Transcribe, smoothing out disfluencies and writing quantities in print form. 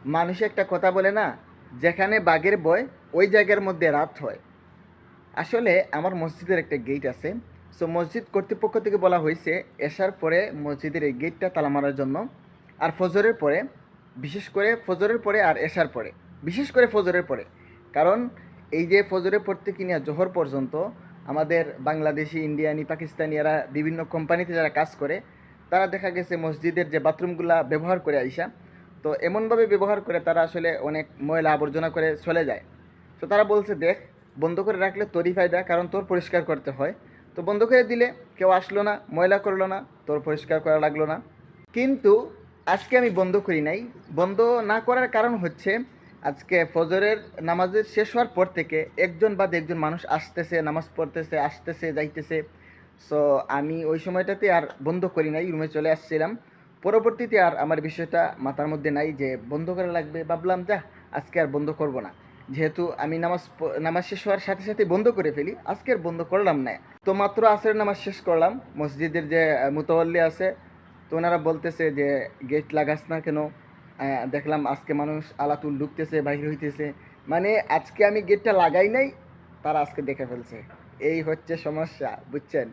মানুষ একটা কথা বলে না, যেখানে বাঘের ভয় ওই জায়গার মধ্যে রাত হয়। আসলে আমার মসজিদের একটা গেট আছে। সো মসজিদ কর্তৃপক্ষ থেকে বলা হয়েছে এশার পরে মসজিদের এই গেটটা তালা মারার জন্য। আর ফজরের পরে, বিশেষ করে ফজরের পরে আর এশার পরে, বিশেষ করে ফজরের পরে। কারণ এই যে ফজরের পর থেকে নিয়ে জোহর পর্যন্ত আমাদের বাংলাদেশি, ইন্ডিয়ানি, পাকিস্তানি এরা বিভিন্ন কোম্পানিতে যারা কাজ করে, তারা দেখা গেছে মসজিদের যে বাথরুমগুলা ব্যবহার করে আইসা, তো এমনভাবে ব্যবহার করে তারা আসলে অনেক ময়লা আবর্জনা করে চলে যায়। তো তারা বলছে দেখ, বন্ধ করে রাখলে তোরই ফায়দা, কারণ তোর পরিষ্কার করতে হয়। তো বন্ধ করে দিলে কেউ আসলো না, ময়লা করলো না, তোর পরিষ্কার করা লাগলো না। কিন্তু আজকে আমি বন্ধ করি নাই। বন্ধ না করার কারণ হচ্ছে আজকে ফজরের নামাজের শেষ হওয়ার পর থেকে একজন বাদে একজন মানুষ আসতেছে, নামাজ পড়তেছে, আসতেছে, যাইতেছে। সো আমি ওই সময়টাতে আর বন্ধ করি নাই, রুমে চলে আসছিলাম। পরবর্তীতে আর আমার বিষয়টা মাথার মধ্যে নাই যে বন্ধ করা লাগবে, ভাবলাম যা আজকে আর বন্ধ করব না। যেহেতু আমি নামাজ শেষ হওয়ার সাথে সাথে বন্ধ করে ফেলি, আজকে আর বন্ধ করলাম না। তো মাত্র আসরের নামাজ শেষ করলাম, মসজিদের যে মুতাওয়াল্লি আছে, তো ওনারা বলতেছে যে গেট লাগাস না কেন? দেখলাম আজকে মানুষ আলাতুল ঢুকতেছে, বাইরে হইতেছে। মানে আজকে আমি গেটটা লাগাই নাই, তারা আজকে দেখে ফেলছে। এই হচ্ছে সমস্যা, বুঝছেন?